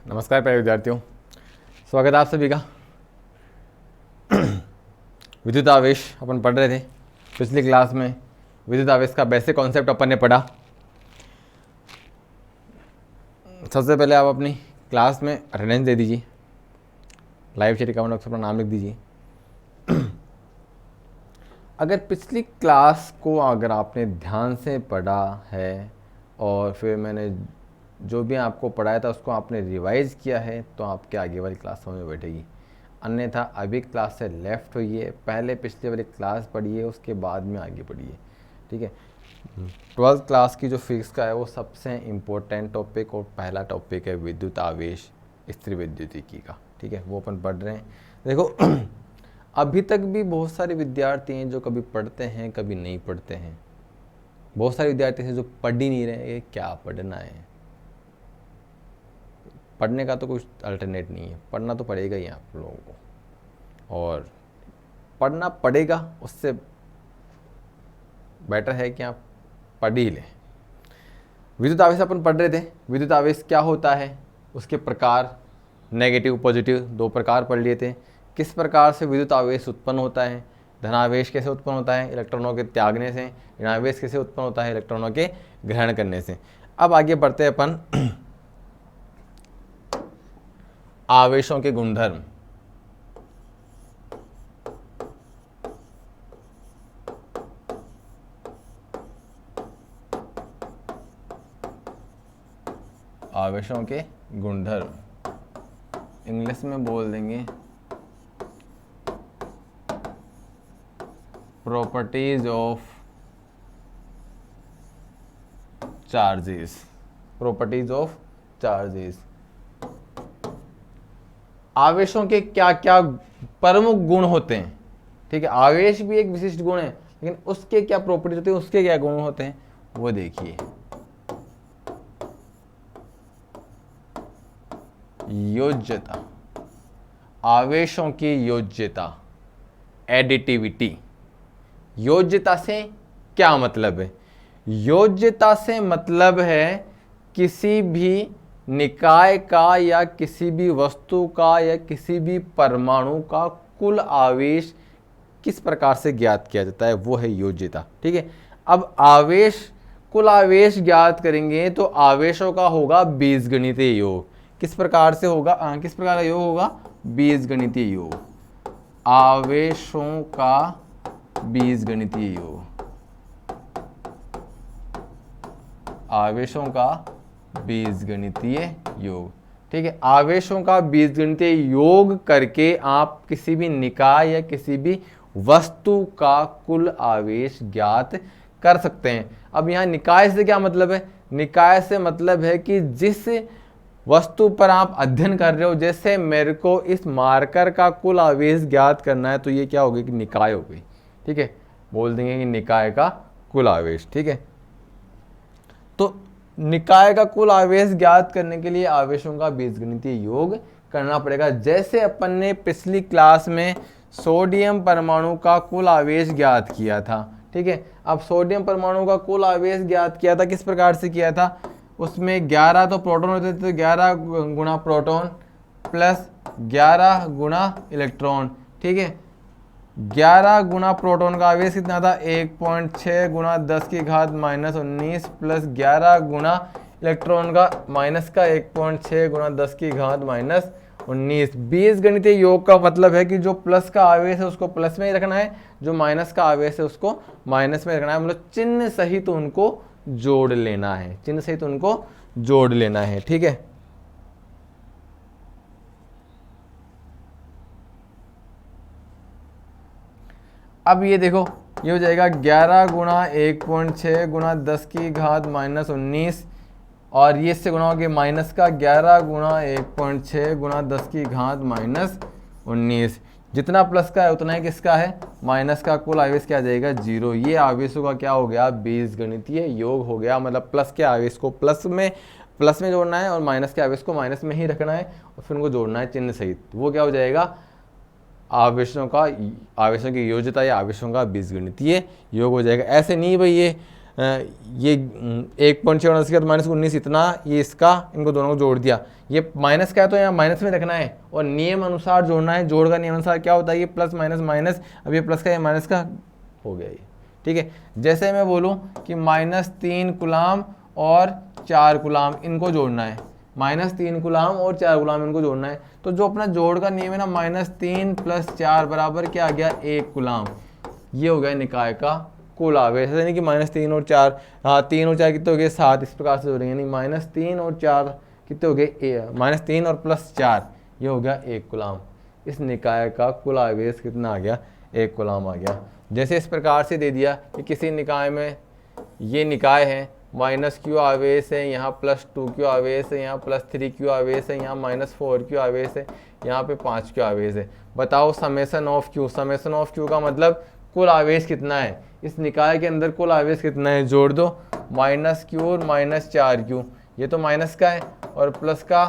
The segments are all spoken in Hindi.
नमस्कार प्यारे विद्यार्थियों, स्वागत है आप सभी का। विद्युत आवेश अपन पढ़ रहे थे। पिछली क्लास में विद्युत आवेश का बेसिक कॉन्सेप्ट अपन ने पढ़ा। सबसे पहले आप अपनी क्लास में अटेंडेंस दे दीजिए, लाइव चैट कमेंट बॉक्स में अपना नाम लिख दीजिए। अगर पिछली क्लास को अगर आपने ध्यान से पढ़ा है और फिर मैंने जो भी आपको पढ़ाया था उसको आपने रिवाइज किया है तो आपके आगे वाली क्लास समझ में बैठेगी। अन्यथा अभी क्लास से लेफ्ट होइए, पहले पिछले वाली क्लास पढ़िए, उसके बाद में आगे पढ़िए। ठीक है, 12th क्लास की जो फिजिक्स का है वो सबसे इम्पोर्टेंट टॉपिक और पहला टॉपिक है विद्युत आवेश स्थिर विद्युतिकी का। ठीक है, वो अपन पढ़ रहे हैं। देखो अभी तक भी बहुत सारे विद्यार्थी हैं जो कभी पढ़ते हैं कभी नहीं पढ़ते हैं। बहुत सारे विद्यार्थी हैं जो पढ़ ही नहीं रहे हैं। क्या पढ़ना है? पढ़ने का तो कुछ अल्टरनेट नहीं है, पढ़ना तो पड़ेगा ही आप लोगों को, और पढ़ना पड़ेगा। उससे बेटर है कि आप पढ़ ही लें। विद्युत आवेश अपन पढ़ रहे थे। विद्युत आवेश क्या होता है, उसके प्रकार, नेगेटिव पॉजिटिव दो प्रकार पढ़ लिए थे। किस प्रकार से विद्युत आवेश उत्पन्न होता है, धनावेश कैसे उत्पन्न होता है इलेक्ट्रॉनों के त्यागने से, ऋणावेश कैसे उत्पन्न होता है इलेक्ट्रॉनों के ग्रहण करने से। अब आगे बढ़ते हैं अपन आवेशों के गुणधर्म। आवेशों के गुणधर्म इंग्लिश में बोल देंगे properties of charges. Properties of charges, आवेशों के क्या क्या प्रमुख गुण होते हैं। ठीक है, आवेश भी एक विशिष्ट गुण है, लेकिन उसके क्या प्रॉपर्टीज होती है, उसके क्या गुण होते हैं वो देखिए। योज्यता, आवेशों की योज्यता, एडिटिविटी। योज्यता से क्या मतलब है? योज्यता से मतलब है किसी भी निकाय का या किसी भी वस्तु का या किसी भी परमाणु का कुल आवेश किस प्रकार से ज्ञात किया जाता है, वो है योज्यता। ठीक है, अब आवेश, कुल आवेश ज्ञात करेंगे तो आवेशों का होगा बीजगणितीय योग। किस प्रकार से होगा, किस प्रकार का योग होगा? बीजगणितीय योग। आवेशों का बीजगणितीय योग, आवेशों का बीजगणितीय योग। ठीक है, आवेशों का बीजगणितीय योग करके आप किसी भी निकाय या किसी भी वस्तु का कुल आवेश ज्ञात कर सकते हैं। अब यहाँ निकाय से क्या मतलब है? निकाय से मतलब है कि जिस वस्तु पर आप अध्ययन कर रहे हो, जैसे मेरे को इस मार्कर का कुल आवेश ज्ञात करना है तो ये क्या होगी कि निकाय हो गई। ठीक है, बोल देंगे कि निकाय का कुल आवेश। ठीक है, तो निकाय का कुल आवेश ज्ञात करने के लिए आवेशों का बीजगणितीय योग करना पड़ेगा। जैसे अपन ने पिछली क्लास में सोडियम परमाणु का कुल आवेश ज्ञात किया था। ठीक है, अब सोडियम परमाणु का कुल आवेश ज्ञात किया था, किस प्रकार से किया था? उसमें 11 तो प्रोटॉन होते थे, तो 11 गुणा प्रोटॉन प्लस 11 गुणा इलेक्ट्रॉन। ठीक है, 11 गुना प्रोटॉन का आवेश कितना था? 1.6 गुना 10 की घात -19 प्लस 11 गुना इलेक्ट्रॉन का माइनस का 1.6 गुना 10 की घात -19। बीजगणितीय योग का मतलब है कि जो प्लस का आवेश है उसको प्लस में ही रखना है, जो माइनस का आवेश है उसको माइनस में रखना है। मतलब चिन्ह सहित उनको जोड़ लेना है, चिन्ह सहित उनको जोड़ लेना है। ठीक है, अब ये देखो, ये हो जाएगा 11 गुणा 1.6 गुणा 10 की घात -19, और ये इससे गुणा हो गया माइनस का 11 गुणा 1.6 गुणा 10 की घात -19। जितना प्लस का है उतना ही किसका है? माइनस का। कुल आवेश क्या आ जाएगा? 0। ये आवेशों का क्या हो गया? बीजगणितीय योग हो गया। मतलब प्लस के आवेश को प्लस में जोड़ना है और माइनस के आवेश को माइनस में ही रखना है और फिर उनको जोड़ना है चिन्ह सहित। वो क्या हो जाएगा? आवेशों की योज्यता या आवेशों का बीजगणितीय योग हो जाएगा। ऐसे नहीं भाई ये ये 1.7 के माइनस 19 इतना, ये इसका, इनको दोनों को जोड़ दिया, ये माइनस का है तो यहाँ माइनस में रखना है और नियम अनुसार जोड़ना है। जोड़ का नियम अनुसार क्या होता है, ये प्लस माइनस माइनस, अब ये प्लस का ये माइनस का हो गया ये, ठीक है। जैसे मैं बोलूँ कि -3 कूलाम और 4 कूलाम इनको जोड़ना है, -3 कूलाम और 4 कूलाम इनको जोड़ना है, तो जो अपना जोड़ का नियम है ना, -3 + 4 बराबर क्या आ गया, 1 कूलाम। ये हो गया निकाय का कुल आवेश। ऐसा नहीं कि -3 और 4, हाँ 3 और 4 कितने हो गए 7, इस प्रकार से जोड़ेंगे नहीं, -3 और 4 कितने हो गए, -3 और +4 ये हो गया 1 कूलाम। इस निकाय का कुल आवेश कितना आ गया, 1 कूलाम आ गया। जैसे इस प्रकार से दे दिया कि किसी निकाय में ये निकाय है, -q आवेश है, यहाँ +2q आवेश है, यहाँ +3q आवेश है, यहाँ -4q आवेश है, यहाँ पे 5q आवेश है। बताओ summation of q, summation of q का मतलब कुल आवेश कितना है, इस निकाय के अंदर कुल आवेश कितना है, जोड़ दो, -q और -4q, ये तो माइनस का है, और प्लस का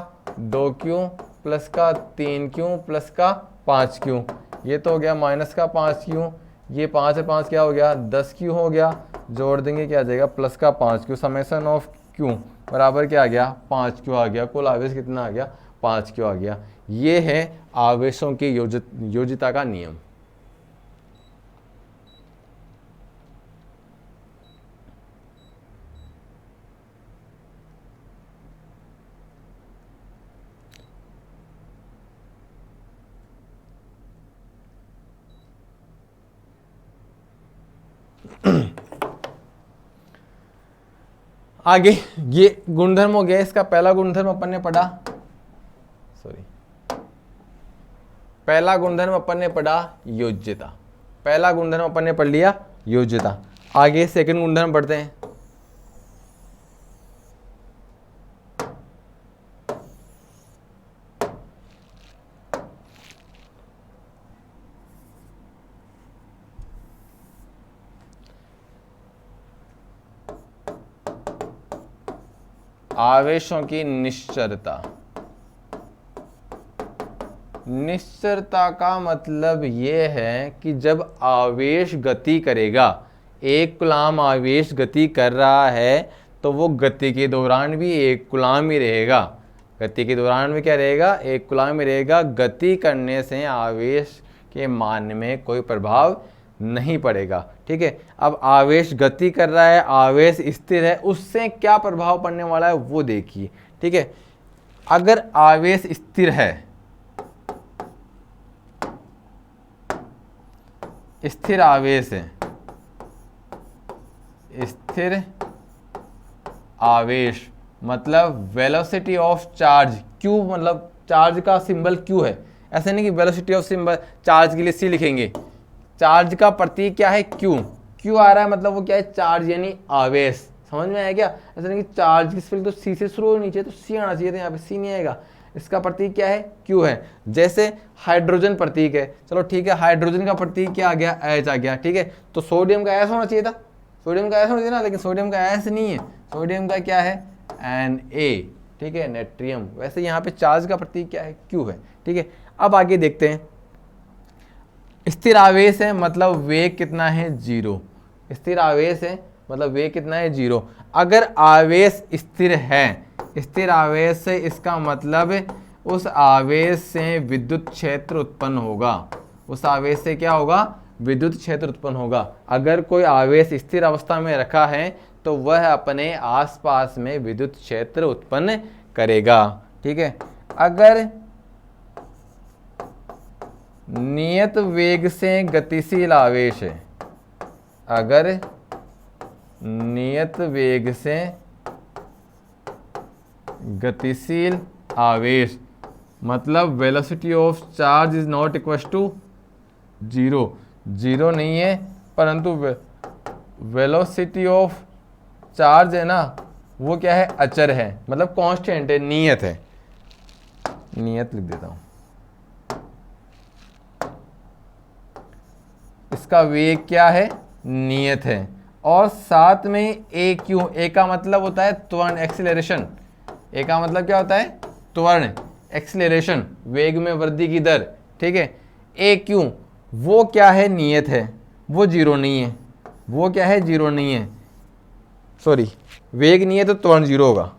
2q, प्लस का 3q, प्लस का 5q, ये तो हो गया माइनस का 5q, ये 5 और 5 क्या हो गया, 10q हो गया, जोड़ देंगे क्या आ जाएगा, प्लस का 5q, समेशन ऑफ q बराबर क्या आ गया, 5q आ गया। कुल आवेश कितना आ गया, 5q आ गया। ये है आवेशों की योजिता का नियम। आगे ये गुणधर्म हो गया, इसका पहला गुणधर्म अपन ने पढ़ा, पहला गुणधर्म अपन ने पढ़ा योज्यता, पहला गुणधर्म अपन ने पढ़ लिया योज्यता। आगे सेकंड गुणधर्म पढ़ते हैं। आवेशों की निश्चरता। निश्चरता का मतलब ये है कि जब आवेश गति करेगा, 1 कूलाम आवेश गति कर रहा है तो वो गति के दौरान भी 1 कूलाम ही रहेगा। गति के दौरान में क्या रहेगा, 1 कूलाम ही रहेगा। गति करने से आवेश के मान में कोई प्रभाव नहीं पड़ेगा, ठीक है। अब आवेश गति कर रहा है, आवेश स्थिर है, उससे क्या प्रभाव पड़ने वाला है वो देखिए, ठीक है। अगर आवेश स्थिर है, स्थिर आवेश है, स्थिर आवेश मतलब वेलोसिटी ऑफ चार्ज, क्यू मतलब चार्ज का सिंबल क्यू है। ऐसे नहीं कि वेलोसिटी ऑफ सिंबल चार्ज के लिए सी लिखेंगे, चार्ज का प्रतीक क्या है, क्यू। क्यू आ रहा है मतलब वो क्या है, चार्ज यानी आवेश। समझ में आया क्या, ऐसा नहीं कि चार्ज की स्पेलिंग तो सी से शुरू हो, नीचे तो सी आना चाहिए था, यहाँ पे सी नहीं आएगा। इसका प्रतीक क्या है, क्यू है। जैसे हाइड्रोजन प्रतीक है, चलो ठीक है, हाइड्रोजन का प्रतीक क्या आ गया, एच आ गया, ठीक है। तो सोडियम का एस होना चाहिए था, सोडियम का एस होना चाहिए ना, लेकिन सोडियम का एस नहीं है, सोडियम का क्या है, Na, ठीक है, नेट्रियम। वैसे यहाँ पे चार्ज का प्रतीक क्या है, क्यू है, ठीक है। अब आगे देखते हैं, स्थिर आवेश है मतलब वेग कितना है, 0। स्थिर आवेश है मतलब वेग कितना है, 0। अगर आवेश स्थिर है, स्थिर आवेश से इसका मतलब उस आवेश से विद्युत क्षेत्र उत्पन्न होगा। उस आवेश से क्या होगा, विद्युत क्षेत्र उत्पन्न होगा। अगर कोई आवेश स्थिर अवस्था में रखा है तो वह अपने आसपास में विद्युत क्षेत्र उत्पन्न करेगा, ठीक है। अगर नियत वेग से गतिशील आवेश है, अगर नियत वेग से गतिशील आवेश मतलब velocity of charge is not equal to 0, 0 नहीं है, परंतु वेलोसिटी ऑफ चार्ज है ना, वो क्या है, अचर है, मतलब कांस्टेंट है, नियत है। नियत लिख देता हूं, इसका वेग क्या है, नियत है। और साथ में ए क्यू, ए का मतलब होता है त्वरण, एक्सीलरेशन। ए का मतलब क्या होता है, त्वरण, एक्सीलरेशन, वेग में वृद्धि की दर, ठीक है। ए क्यू वो क्या है, नियत है, वो 0 नहीं है, वो क्या है, 0 नहीं है। सॉरी, वेग नहीं है तो त्वरण 0 होगा।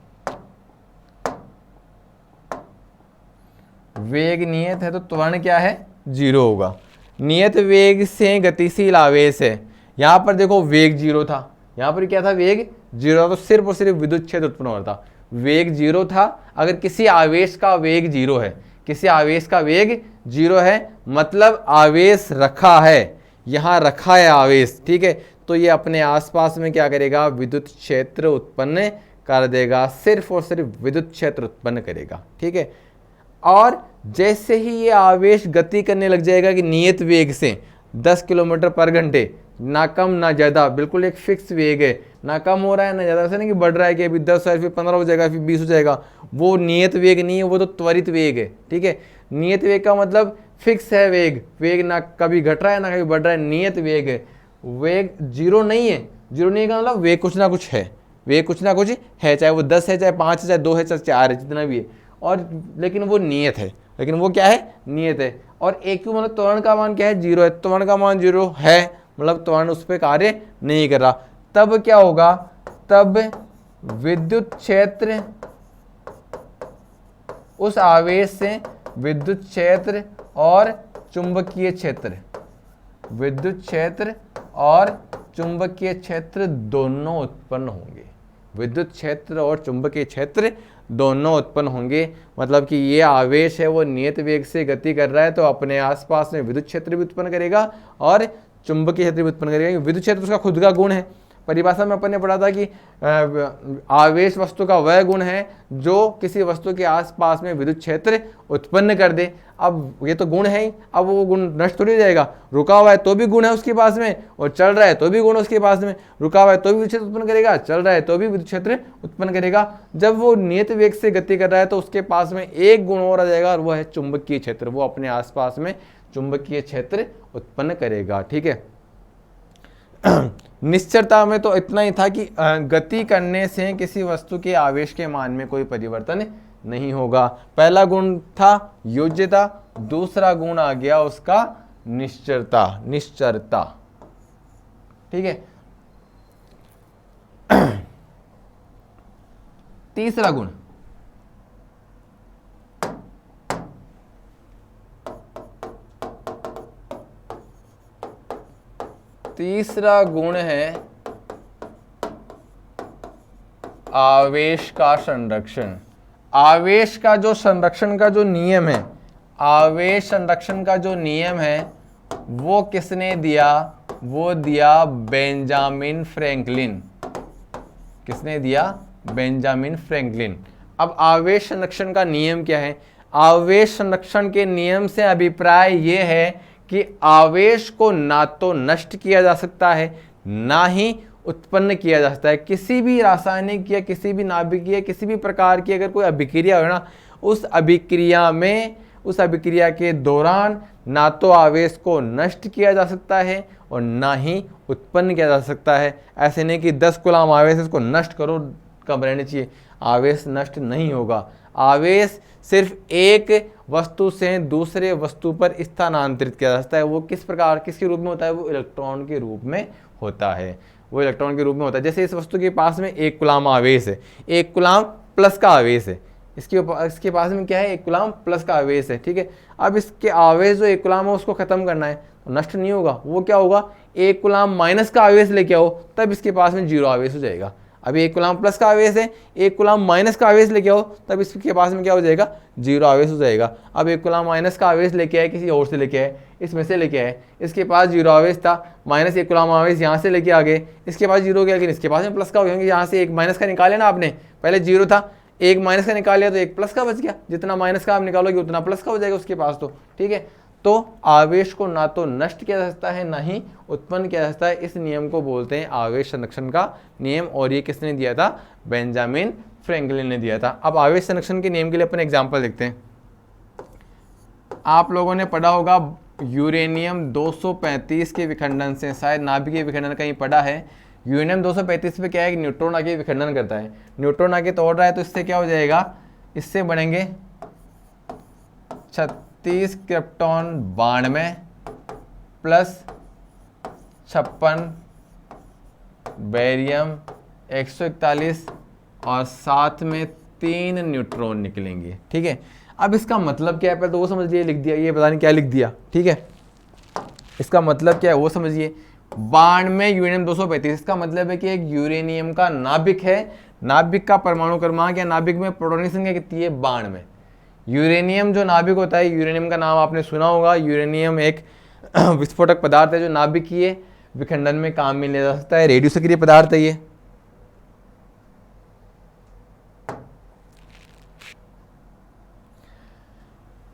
वेग नियत है तो त्वरण क्या है, 0 होगा। नियत वेग से गतिशील आवेश है, यहां पर देखो वेग 0 था, यहां पर क्या था, वेग 0 था, तो सिर्फ और सिर्फ विद्युत क्षेत्र उत्पन्न हो रहा था। वेग 0 था, अगर किसी आवेश का वेग 0 है, किसी आवेश का वेग 0 है, मतलब आवेश रखा है, यहां रखा है आवेश, ठीक है, तो ये अपने आसपास में क्या करेगा, विद्युत क्षेत्र उत्पन्न कर देगा, सिर्फ और सिर्फ विद्युत क्षेत्र उत्पन्न करेगा, ठीक है। और जैसे ही ये आवेश गति करने लग जाएगा कि नियत वेग से 10 किलोमीटर पर घंटे, ना कम ना ज़्यादा, बिल्कुल एक फिक्स वेग है, ना कम हो रहा है ना ज़्यादा, ऐसा नहीं कि बढ़ रहा है कि अभी 10 है फिर 15 हो जाएगा फिर 20 हो जाएगा, वो नियत वेग नहीं है, वो तो त्वरित वेग है, ठीक है। नियत वेग का मतलब फिक्स है वेग, वेग ना कभी घट रहा है ना कभी बढ़ रहा है, नियत वेग है। वेग 0 नहीं है, 0 नहीं का मतलब वेग कुछ ना कुछ है, वेग कुछ ना कुछ है, चाहे वो 10 है, चाहे 5 है, चाहे 2 है, चाहे 4 है, जितना भी है, और लेकिन वो नियत है, लेकिन वो क्या है, नियत है। और एक क्यू मतलब त्वरण का मान क्या है, 0 है, त्वरण का मान 0 है, मतलब त्वरण उस पर कार्य नहीं कर रहा। तब क्या होगा, तब विद्युत क्षेत्र उस आवेश से विद्युत क्षेत्र और चुंबकीय क्षेत्र, विद्युत क्षेत्र और चुंबकीय क्षेत्र दोनों उत्पन्न होंगे, विद्युत क्षेत्र और चुंबकीय क्षेत्र दोनों उत्पन्न होंगे। मतलब कि ये आवेश है वो नियत वेग से गति कर रहा है, तो अपने आसपास में विद्युत क्षेत्र भी उत्पन्न करेगा और चुंबकीय क्षेत्र भी उत्पन्न करेगा। विद्युत क्षेत्र उसका खुद का गुण है, परिभाषा में अपन ने पढ़ा था कि आवेश वस्तु का वह गुण है जो किसी वस्तु के आसपास में विद्युत क्षेत्र उत्पन्न कर दे। अब ये तो गुण है ही, अब वो गुण नष्ट थोड़ी हो जाएगा, रुका हुआ है तो भी गुण है उसके पास में, और चल रहा है तो भी गुण उसके पास में, रुका हुआ है तो भी विद्युत क्षेत्र उत्पन्न करेगा, चल रहा है तो भी विद्युत क्षेत्र उत्पन्न करेगा। जब वो नियत वेग से गति कर रहा है तो उसके पास में एक गुण और आ जाएगा, और वो है चुंबकीय क्षेत्र, वो अपने आसपास में चुंबकीय क्षेत्र उत्पन्न करेगा, ठीक है। निश्चरता में तो इतना ही था कि गति करने से किसी वस्तु के आवेश के मान में कोई परिवर्तन नहीं होगा। पहला गुण था योज्यता, दूसरा गुण आ गया उसका निश्चरता, निश्चरता, ठीक है। तीसरा गुण, तीसरा गुण है आवेश का संरक्षण। आवेश का जो संरक्षण का जो नियम है, आवेश संरक्षण का जो नियम है वो किसने दिया, वो दिया बेंजामिन फ्रैंकलिन। किसने दिया, बेंजामिन फ्रैंकलिन। अब आवेश संरक्षण का नियम क्या है, आवेश संरक्षण के नियम से अभिप्राय ये है कि आवेश को ना तो नष्ट किया जा सकता है ना ही उत्पन्न किया जा सकता है। किसी भी रासायनिक या किसी भी नाभिकीय किसी भी प्रकार की अगर कोई अभिक्रिया हो ना, उस अभिक्रिया में, उस अभिक्रिया के दौरान ना तो आवेश को नष्ट किया जा सकता है और ना ही उत्पन्न किया जा सकता है। ऐसे नहीं कि 10 कूलम आवेश इसको नष्ट करो, कम रहने चाहिए, आवेश नष्ट नहीं होगा। आवेश सिर्फ एक वस्तु से दूसरे वस्तु पर स्थानांतरित किया जा सकता है। वो किस प्रकार, किसके रूप में होता है, वो इलेक्ट्रॉन के रूप में होता है, वो इलेक्ट्रॉन के रूप में होता है। जैसे इस वस्तु के पास में 1 कूलम आवेश है, 1 कूलम प्लस का आवेश है, इसके पास में क्या है, 1 कूलम प्लस का आवेश है, ठीक है। अब इसके आवेश जो 1 कूलम है उसको खत्म करना है तो नष्ट नहीं होगा, वो क्या होगा, 1 कूलम माइनस का आवेश लेके आओ, तब इसके पास में 0 आवेश हो जाएगा। अभी 1 कूलम प्लस का आवेश है, 1 कूलम माइनस का आवेश लेके आओ, तब इसके पास में क्या हो जाएगा, 0 आवेश हो जाएगा। अब 1 कूलम माइनस का आवेश लेके आए, किसी और से लेके आए, इसमें से लेके आए, इसके पास 0 आवेश था, माइनस 1 कूलम आवेश यहाँ से लेके आ गए, इसके पास 0 हो गया, लेकिन इसके पास में प्लस का हो गया, यहाँ से 1 माइनस का निकाले ना आपने, पहले 0 था, 1 माइनस का निकाल लिया तो 1 प्लस का बच गया, जितना माइनस का आप निकालोगे उतना प्लस का हो जाएगा उसके पास, तो ठीक है। तो आवेश को ना तो नष्ट किया जा सकता है ना ही उत्पन्न किया जा सकता है। इस नियम को बोलते हैं आवेश संरक्षण का नियम, और ये किसने दिया था, बेंजामिन फ्रैंकलिन ने दिया था। अब आवेश संरक्षण के नियम के लिए अपन एग्जांपल देखते हैं। आप लोगों ने पढ़ा होगा यूरेनियम 235 के विखंडन से, शायद नाभिकीय विखंडन कहीं पढ़ा है। यूरेनियम 235 पे क्या है कि न्यूट्रॉन आके विखंडन करता है, न्यूट्रॉन आके तोड़ रहा है, तो इससे क्या हो जाएगा, इससे बढ़ेंगे 36 क्रिप्टॉन 92 प्लस 56 बेरियम 141 और साथ में 3 न्यूट्रॉन निकलेंगे। ठीक है, अब इसका मतलब क्या है पहले तो वो समझिए, लिख दिया, ये पता नहीं क्या लिख दिया। ठीक है, इसका मतलब क्या है वो समझिए। 92 यूरेनियम 235, इसका मतलब है कि एक यूरेनियम का नाभिक है, नाभिक का परमाणु क्रमांक या नाभिक में प्रोटॉन की संख्या कितनी है 92। यूरेनियम जो नाभिक होता है, यूरेनियम का नाम आपने सुना होगा, यूरेनियम एक विस्फोटक पदार्थ है जो नाभिकीय विखंडन में काम में लिया जा सकता है, रेडियो सक्रिय पदार्थ है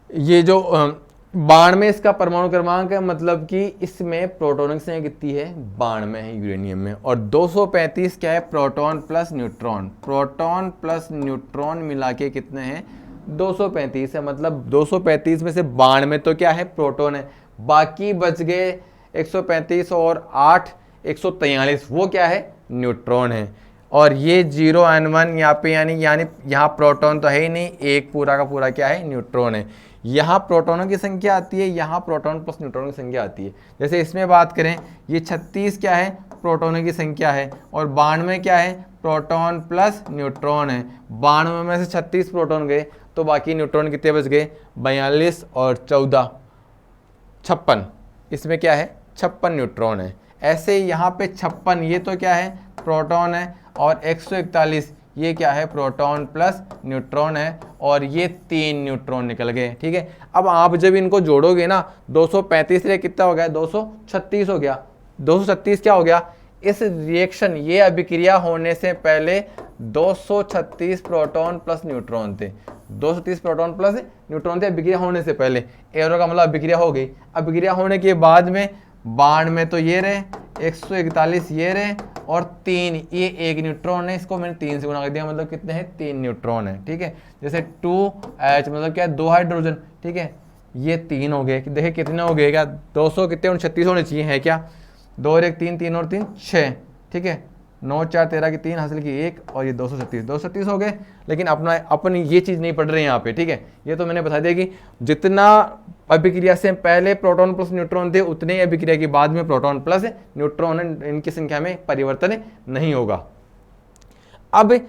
ये जो 92 इसका परमाणु क्रमांक है, मतलब कि इसमें प्रोटॉन की संख्या कितनी है 92 है यूरेनियम में। और 235 क्या है, proton plus neutron, proton plus neutron मिला के कितने हैं 235 है। मतलब 235 में से 92 तो क्या है प्रोटॉन है, बाकी बच गए 135 और 8 143, वो क्या है न्यूट्रॉन है। और ये 0n1 यहाँ पे यानी यहाँ प्रोटॉन तो है ही नहीं, एक पूरा का पूरा क्या है न्यूट्रॉन है। यहाँ प्रोटॉनों की संख्या आती है, यहाँ प्रोटॉन प्लस न्यूट्रॉन की संख्या आती है। जैसे इसमें बात करें, ये 36 क्या है प्रोटॉनों की संख्या है, और 92 क्या है प्रोटॉन प्लस न्यूट्रॉन है। 92 में से 36 प्रोटॉन गए तो बाकी न्यूट्रॉन कितने बच गए 42 और 14 56, इसमें क्या है 56 न्यूट्रॉन है। ऐसे यहाँ पे 56 ये तो क्या है प्रोटॉन है, और 141 ये क्या है प्रोटॉन प्लस न्यूट्रॉन है, और ये 3 न्यूट्रॉन निकल गए। ठीक है, अब आप जब इनको जोड़ोगे ना 235 से कितना हो गया 236 हो गया। 236 क्या हो गया, इस रिएक्शन ये अभिक्रिया होने से पहले 236 प्रोटॉन प्लस न्यूट्रॉन थे, 230 प्रोटॉन प्लस न्यूट्रॉन थे अभिक्रिया होने से पहले। एरो का मतलब अभिक्रिया हो गई, अभिक्रिया होने के बाद में 92 तो ये रहे, 141 ये रहे, और 3 ये एक न्यूट्रॉन है, इसको मैंने 3 से गुणा कर दिया, मतलब कितने हैं 3 न्यूट्रॉन है। ठीक है, जैसे 2H मतलब क्या है 2 हाइड्रोजन। ठीक है, ये 3 हो गए, देखिए कितने हो गए क्या 200 कितने 36 होने चाहिए है क्या, 2 और 1 3, 3 और 3 6। ठीक है, 9 4 13 की 3 हासिल की 1, और ये 236 हो गए। लेकिन अपन ये चीज़ नहीं पढ़ रहे हैं यहाँ पे। ठीक है, ये तो मैंने बता दिया कि जितना अभिक्रिया से पहले प्रोटॉन प्लस न्यूट्रॉन थे उतने ही अभिक्रिया के बाद में प्रोटॉन प्लस न्यूट्रॉन इनकी संख्या में परिवर्तन नहीं होगा। अब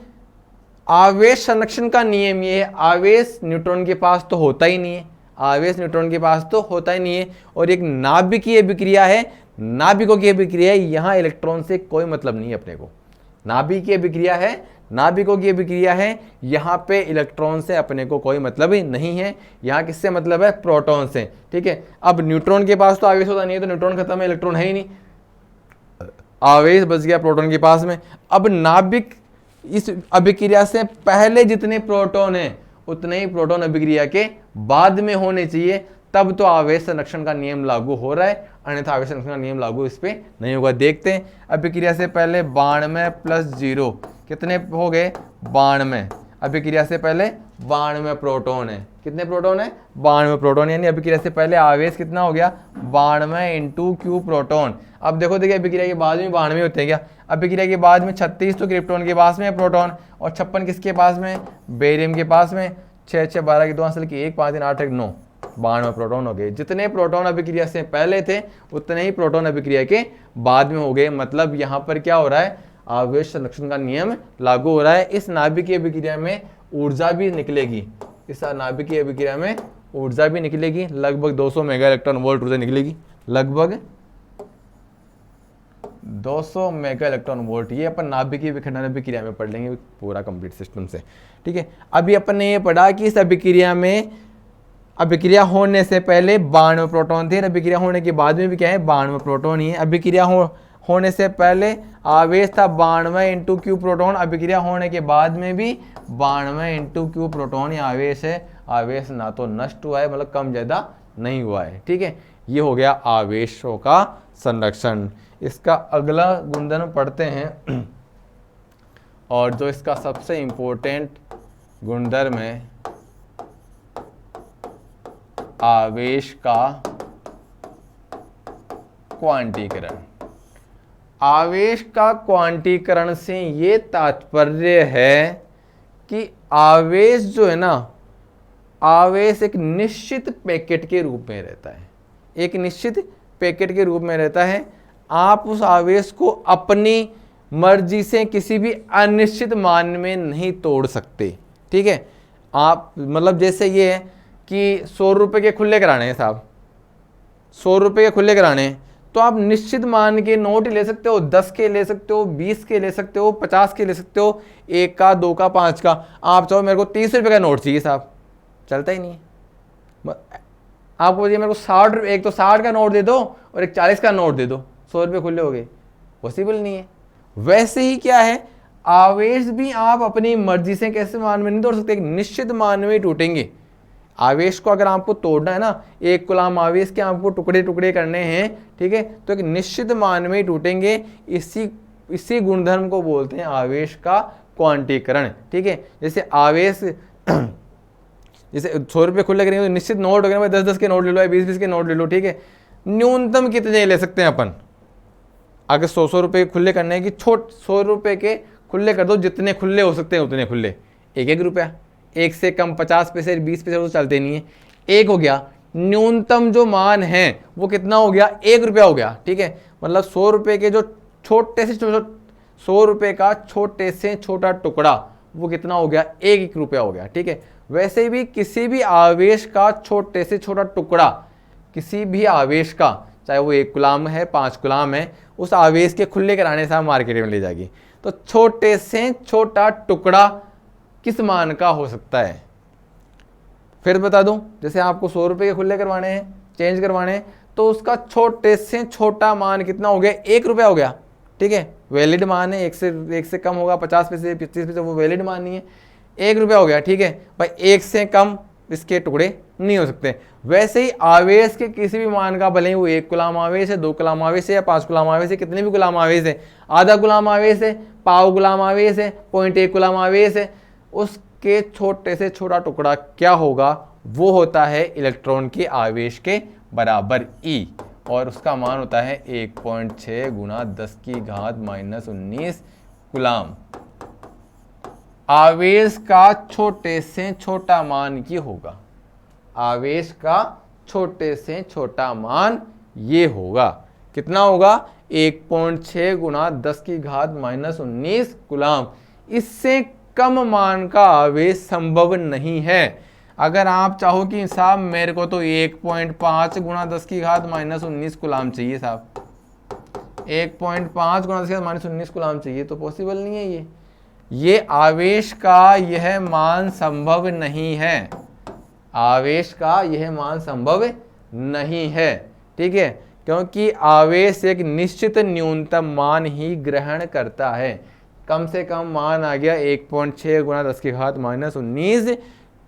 आवेश संरक्षण का नियम ये है, आवेश न्यूट्रॉन के पास तो होता ही नहीं है, आवेश न्यूट्रॉन के पास तो होता ही नहीं है, और एक नाभिकीय अभिक्रिया है, नाभिकों की अभिक्रिया है, यहाँ इलेक्ट्रॉन से कोई मतलब नहीं है अपने को। नाभिकीय अभिक्रिया है, नाभिकों की अभिक्रिया है, यहाँ पे इलेक्ट्रॉन से अपने को कोई मतलब ही नहीं है, यहाँ किससे मतलब है प्रोटॉन से। ठीक है, अब न्यूट्रॉन के पास तो आवेश होता नहीं है, तो न्यूट्रॉन खत्म है, इलेक्ट्रॉन है ही नहीं, आवेश बच गया प्रोटॉन के पास में। अब नाभिक इस अभिक्रिया से पहले जितने प्रोटॉन हैं उतने ही प्रोटॉन अभिक्रिया के बाद में होने चाहिए, तब तो आवेश संरक्षण का नियम लागू हो रहा है, अन्यथा आवेश संरक्षण का नियम लागू इस पे नहीं होगा। देखते हैं, अभिक्रिया से पहले 92 प्लस 0 कितने हो गए 92, अभिक्रिया से पहले 92 प्रोटॉन है, कितने प्रोटॉन है 92 प्रोटॉन, यानी अभिक्रिया से पहले आवेश कितना हो गया 92 इंटू क्यू प्रोटॉन। अब देखो देखिए अभिक्रिया के बाद में 92 होते हैं क्या, अभिक्रिया के बाद में 36 तो क्रिप्टॉन के पास में है प्रोटॉन, और 56 किसके पास में बेरियम के पास में, 6 6 12 की 2 हासिल की 1 5 3 8 1 9, 92 प्रोटॉन हो गए। जितने प्रोटॉन अभिक्रिया से पहले थे उतने ही प्रोटॉन अभिक्रिया के बाद में हो गए। मतलब यहाँ पर क्या हो रहा है, आवेश संरक्षण का नियम लागू हो रहा है। इस नाभिकीय अभिक्रिया में ऊर्जा भी निकलेगी, इस नाभिकीय अभिक्रिया में ऊर्जा भी निकलेगी, लगभग 200 मेगा इलेक्ट्रॉन वोल्ट ऊर्जा निकलेगी, लगभग 200 मेगा इलेक्ट्रॉन वोल्ट। ये अपन नाभिकीय विखंडन अभिक्रिया में पढ़ लेंगे पूरा कंप्लीट सिस्टम से। ठीक है, अभी अपन ने ये पढ़ा कि इस अभिक्रिया में अभिक्रिया होने से पहले 92 प्रोटॉन थे, अभिक्रिया होने के बाद में भी क्या है 92 प्रोटॉन ही है। अभिक्रिया होने से पहले आवेश था 92 इंटू क्यू प्रोटॉन, अभिक्रिया होने के बाद में भी 92 इंटू क्यू प्रोटॉन ही आवेश है। आवेश ना तो नष्ट हुआ है, मतलब कम ज़्यादा नहीं हुआ है। ठीक है, ये हो गया आवेशों का संरक्षण। इसका अगला गुणधर्म पढ़ते हैं, और जो इसका सबसे इम्पोर्टेंट गुणधर्म है आवेश का क्वांटीकरण। आवेश का क्वांटीकरण से ये तात्पर्य है कि आवेश जो है ना, आवेश एक निश्चित पैकेट के रूप में रहता है, एक निश्चित पैकेट के रूप में रहता है। आप उस आवेश को अपनी मर्जी से किसी भी अनिश्चित मान में नहीं तोड़ सकते। ठीक है, आप मतलब जैसे ये है कि 100 रुपये के खुले कराने हैं साहब, 100 रुपये के खुले कराने हैं, तो आप निश्चित मान के नोट ले सकते हो, 10 के ले सकते हो, 20 के ले सकते हो, 50 के ले सकते हो, 1 का, 2 का, 5 का। आप चाहो मेरे को 30 रुपये का नोट चाहिए साहब, चलता ही नहीं है। आपको बोलिए मेरे को 60 रुपये, एक तो 60 का नोट दे दो और एक 40 का नोट दे दो, 100 रुपये खुले हो गए, पॉसिबल नहीं है। वैसे ही क्या है, आवेश भी आप अपनी मर्जी से कैसे मान में नहीं तोड़ सकते, एक निश्चित मान में टूटेंगे। आवेश को अगर आपको तोड़ना है ना, 1 कूलम आवेश के आपको टुकड़े टुकड़े करने हैं, ठीक है, तो एक निश्चित मान में टूटेंगे। इसी गुणधर्म को बोलते हैं आवेश का क्वांटीकरण। ठीक है, जैसे आवेश जैसे 100 रुपये खुले करेंगे तो निश्चित नोट हो गए, भाई 10-10 के नोट ले लो, 20-20 के नोट ले लो। ठीक है, न्यूनतम कितने ले सकते हैं अपन, अगर 100 रुपये खुले करने हैं कि 100 रुपये के खुले कर दो, जितने खुले हो सकते हैं उतने खुले, 1-1 रुपया, 1 से कम 50 पैसे 20 पैसे तो चलते नहीं है, 1 हो गया। न्यूनतम जो मान है वो कितना हो गया, 1 रुपया हो गया। ठीक है, मतलब 100 रुपये के जो छोटे से 100 रुपये का छोटे से छोटा टुकड़ा वो कितना हो गया, 1 रुपया हो गया। ठीक है, वैसे भी किसी भी आवेश का छोटे से छोटा टुकड़ा, किसी भी आवेश का, चाहे वो 1 कूलम है, 5 कूलम है, उस आवेश के खुले कराने से आप मार्केट में ले जाएगी। तो छोटे से छोटा टुकड़ा किस मान का हो सकता है, फिर बता दूं। जैसे आपको 100 रुपये के खुले करवाने हैं, चेंज करवाने हैं, तो उसका छोटे से छोटा मान कितना हो गया, 1 रुपया हो गया। ठीक है, वैलिड मान है, 1 से कम होगा 50 पैसे 25 पैसे, वो वैलिड मान नहीं है, 1 रुपया हो गया। ठीक है भाई, 1 से कम इसके टुकड़े नहीं हो सकते। वैसे ही आवेश के किसी भी मान का, भले ही वो 1 कूलम आवेश है, 2 कूलम आवेश है या 5 कूलम आवेश है, कितने भी कूलम आवेश है, आधा कूलम आवेश है, पाव कूलम आवेश है, 0.1 कूलम आवेश है, उसके छोटे से छोटा टुकड़ा क्या होगा, वो होता है इलेक्ट्रॉन के आवेश के बराबर E, और उसका मान होता है 1.6 गुणा 10⁻⁻19 कूलम। आवेश का छोटे से छोटा मान ये होगा, आवेश का छोटे से छोटा मान ये होगा, कितना होगा, 1.6 गुणा 10⁻⁻19 कूलम। इससे कम मान का आवेश संभव नहीं है। अगर आप चाहो कि साहब मेरे को तो 1.5 गुणा 10⁻⁻19 कूलम चाहिए साहब, 1.5 गुणा 10⁻⁻19 कूलम चाहिए, तो पॉसिबल नहीं है। ये आवेश का यह मान संभव नहीं है, आवेश का यह मान संभव नहीं है। ठीक है, क्योंकि आवेश एक निश्चित न्यूनतम मान ही ग्रहण करता है। कम से कम मान आ गया 1.6 गुणा 10⁻⁻19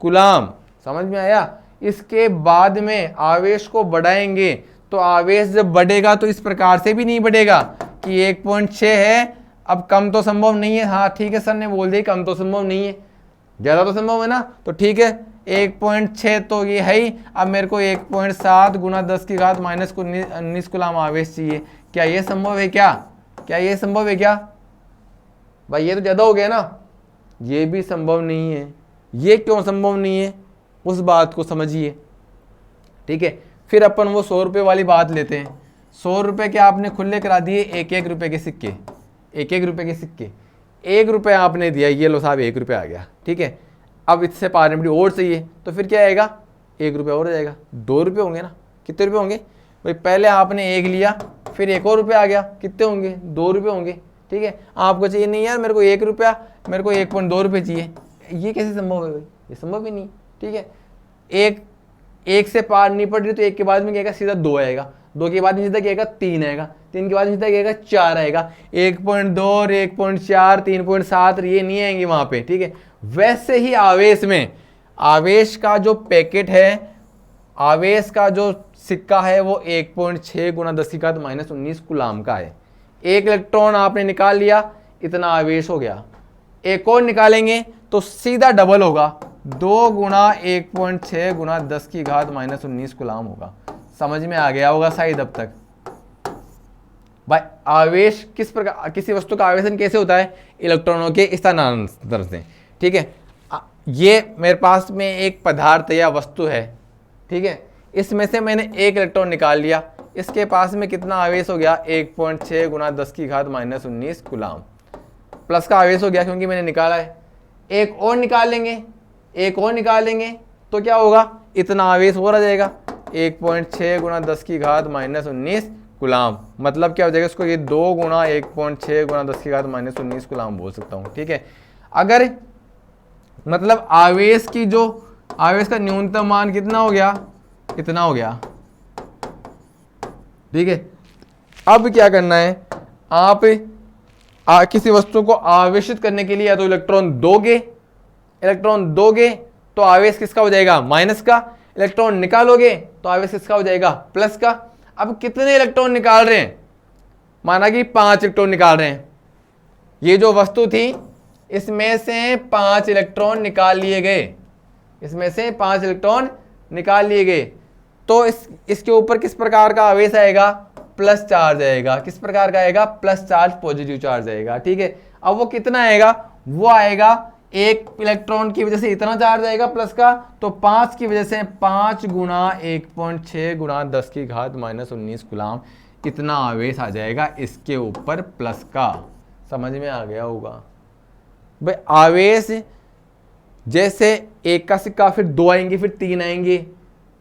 कूलम, समझ में आया। इसके बाद में आवेश को बढ़ाएंगे, तो आवेश जब बढ़ेगा तो इस प्रकार से भी नहीं बढ़ेगा कि 1.6 है, अब कम तो संभव नहीं है। हाँ ठीक है, सर ने बोल दिया कम तो संभव नहीं है, ज़्यादा तो संभव है ना, तो ठीक है 1.6 तो ये है ही, अब मेरे को 1.7 गुणा 10⁻⁻19 कूलम आवेश चाहिए। क्या ये संभव है, क्या ये संभव है क्या भाई, ये तो ज़्यादा हो गया ना, ये भी संभव नहीं है। ये क्यों संभव नहीं है, उस बात को समझिए। ठीक है, फिर अपन वो 100 रुपये वाली बात लेते हैं। 100 रुपये के आपने खुले करा दिए 1-1 रुपये के सिक्के, 1-1 रुपये के सिक्के, 1 रुपया आपने दिया, ये लो साहब 1 रुपया आ गया। ठीक है, अब इससे पार्लियामेंट्री और चाहिए, तो फिर क्या आएगा, 1 रुपया और जाएगा, 2 रुपये होंगे ना। कितने रुपये होंगे भाई, पहले आपने 1 लिया, फिर 1 और रुपया आ गया, कितने होंगे, 2 रुपये होंगे। ठीक है, आपको चाहिए नहीं यार मेरे को 1 रुपया, मेरे को 1.2 रुपये चाहिए, ये कैसे संभव है भाई, ये संभव ही नहीं। ठीक है, एक से पार नहीं पड़ रही, तो 1 के बाद में क्या आएगा, सीधा 2 आएगा, 2 के बाद में सीधा क्या आएगा, 3 आएगा, 3 के बाद में सीधा क्या आएगा, 4 आएगा, 1.2 और 1.4 3.7 ये नहीं आएंगे वहां पे। ठीक है, वैसे ही आवेश में, आवेश का जो पैकेट है, आवेश का जो सिक्का है वो 1.6 गुणा 10⁻⁻19 कूलम का है। 1 इलेक्ट्रॉन आपने निकाल लिया, इतना आवेश हो गया, एक और निकालेंगे तो सीधा डबल होगा, 2 गुणा 1.6 गुणा 10⁻⁻19 कूलम होगा। समझ में आ गया होगा शायद अब तक भाई। आवेश किस प्रकार, किसी वस्तु का आवेशन कैसे होता है, इलेक्ट्रॉनों के स्थानांतरण से। ठीक है, ये मेरे पास में एक पदार्थ या वस्तु है, ठीक है, इसमें से मैंने 1 इलेक्ट्रॉन निकाल लिया, इसके पास में कितना आवेश हो गया, 1.6 गुना 10 की घात माइनस 19 कूलाम। प्लस का आवेश हो गया क्योंकि मैंने निकाला है। एक और निकालेंगे, एक और निकालेंगे तो क्या होगा, इतना आवेश और आ जाएगा, 1.6 गुना 10 की घात माइनस 19 कूलाम। मतलब क्या हो जाएगा, इसको ये 2 गुना 1.6 गुना 10 की घात माइनस 19 कूलाम बोल सकता हूँ। ठीक है, अगर मतलब आवेश की जो आवेश का न्यूनतम मान कितना हो गया, इतना हो गया। ठीक है, अब क्या करना है, आप किसी वस्तु को आवेशित करने के लिए या तो इलेक्ट्रॉन दोगे तो आवेश किसका हो जाएगा, माइनस का। इलेक्ट्रॉन निकालोगे तो आवेश किसका हो जाएगा, प्लस का। अब कितने इलेक्ट्रॉन निकाल रहे हैं, माना कि 5 इलेक्ट्रॉन निकाल रहे हैं। ये जो वस्तु थी इसमें से 5 इलेक्ट्रॉन निकाल लिए गए, इसमें से 5 इलेक्ट्रॉन निकाल लिए गए। तो इसके ऊपर किस प्रकार का आवेश आएगा, प्लस चार्ज आएगा। किस प्रकार का आएगा, प्लस चार्ज, पॉजिटिव चार्ज आएगा। ठीक है, अब वो कितना आएगा, वो आएगा 1 इलेक्ट्रॉन की वजह से इतना चार्ज आएगा प्लस का, तो 5 की वजह से 5 गुना 1.6 गुना 10 की घात माइनस 19 कूलाम, इतना आवेश आ जाएगा इसके ऊपर प्लस का। समझ में आ गया होगा भाई। आवेश जैसे 1 का सिक्का, फिर 2 आएंगे, फिर 3 आएंगे,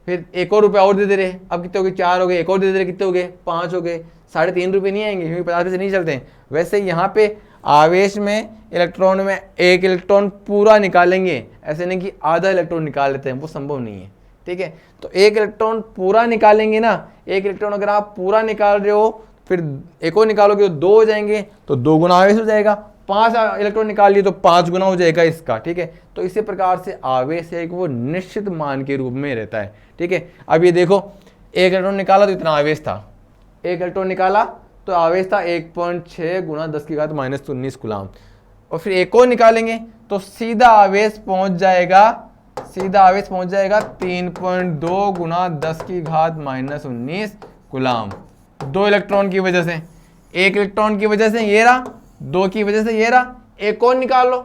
फिर 1 और रुपया और दे दे रहे, अब कितने हो गए, 4 हो गए, 1 और दे दे रहे, कितने हो गए, 5 हो गए, 3.5 रुपये नहीं आएंगे क्योंकि 50 पैसे नहीं चलते हैं। वैसे यहाँ पे आवेश में इलेक्ट्रॉन में 1 इलेक्ट्रॉन पूरा निकालेंगे, ऐसे नहीं कि आधा इलेक्ट्रॉन निकाल लेते हैं, वो संभव नहीं है। ठीक है, तो 1 इलेक्ट्रॉन पूरा निकालेंगे ना, 1 इलेक्ट्रॉन अगर आप पूरा निकाल रहे हो, फिर 1 और निकालोगे तो 2 हो जाएंगे, तो 2 गुना आवेश हो जाएगा। 5 इलेक्ट्रॉन निकाल लिए तो 5 गुना हो जाएगा इसका। ठीक है, तो इसी प्रकार से आवेश एक वो निश्चित मान के रूप में रहता है। ठीक है, अब ये देखो, 1 इलेक्ट्रॉन निकाला तो इतना आवेश था, 1 इलेक्ट्रॉन निकाला तो आवेश था 1.6 गुना 10 की घात माइनस 19 कूलाम। और फिर 1 और निकालेंगे तो सीधा आवेश पहुंच जाएगा 3.2 गुना 10 की घात माइनस 19 कूलाम। 2 इलेक्ट्रॉन की वजह से, 1 इलेक्ट्रॉन की वजह से ये रहा, 2 की वजह से ये रहा, 1 और निकाल लो,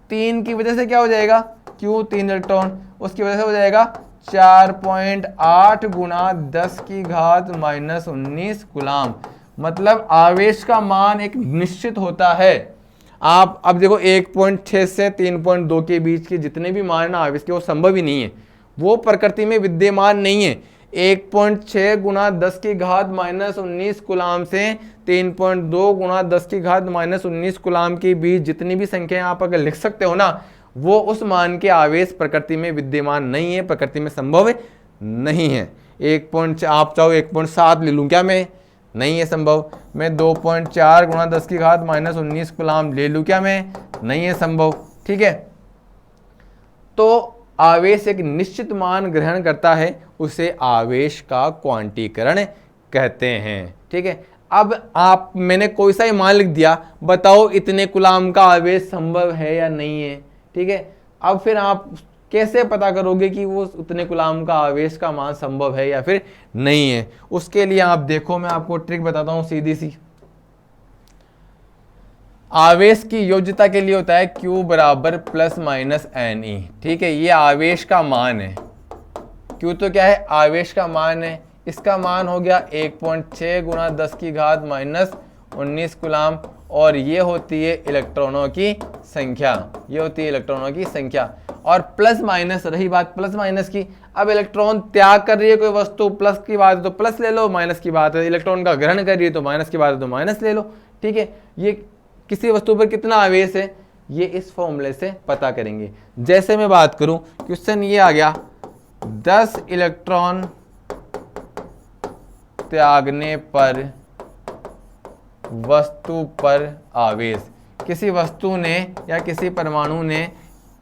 3 की वजह से क्या हो जाएगा, क्यों 3 इलेक्ट्रॉन, उसकी वजह से हो जाएगा 4.8 गुना 10 की घात माइनस 19 कूलाम। मतलब आवेश का मान एक निश्चित होता है। आप अब देखो 1.6 से 3.2 के बीच के जितने भी मान ना आवेश के, वो संभव ही नहीं है, वो प्रकृति में विद्यमान नहीं है। 1.6 गुना 10 की घात माइनस 19 कूलाम से 3.2 गुना 10 की घात माइनस 19 कूलाम के बीच जितनी भी संख्याएं आप अगर लिख सकते हो ना, वो उस मान के आवेश प्रकृति में विद्यमान नहीं है, प्रकृति में संभव नहीं है। 1. आप चाहो 1.7 ले लूँ क्या मैं, नहीं है संभव। मैं 2.4 गुना 10 की घात माइनस 19 कूलाम ले लूँ क्या मैं, नहीं है संभव। ठीक है, तो आवेश एक निश्चित मान ग्रहण करता है, उसे आवेश का क्वांटीकरण कहते हैं। ठीक है, अब आप मैंने कोई सा ही मान लिख दिया, बताओ इतने कूलाम का आवेश संभव है या नहीं है। ठीक है, अब फिर आप कैसे पता करोगे कि वो उतने कूलाम का आवेश का मान संभव है या फिर नहीं है। उसके लिए आप देखो, मैं आपको ट्रिक बताता हूं सीधी सी। आवेश की योज्यता के लिए होता है Q बराबर प्लस माइनस NE। ठीक है, ये आवेश का मान है। Q तो क्या है, आवेश का मान है। इसका मान हो गया 1.6 गुना 10 की घात माइनस 19 कूलाम, और ये होती है इलेक्ट्रॉनों की संख्या, ये होती है इलेक्ट्रॉनों की संख्या। और प्लस माइनस, रही बात प्लस माइनस की, अब इलेक्ट्रॉन त्याग कर रही है कोई वस्तु, प्लस की बात है तो प्लस ले लो, माइनस की बात है इलेक्ट्रॉन का ग्रहण कर रही है तो माइनस की बात है तो माइनस ले लो। ठीक है, ये किसी वस्तु पर कितना आवेश है, ये इस फॉर्मूले से पता करेंगे। जैसे मैं बात करूं, क्वेश्चन ये आ गया, 10 इलेक्ट्रॉन त्यागने पर वस्तु पर आवेश। किसी वस्तु ने या किसी परमाणु ने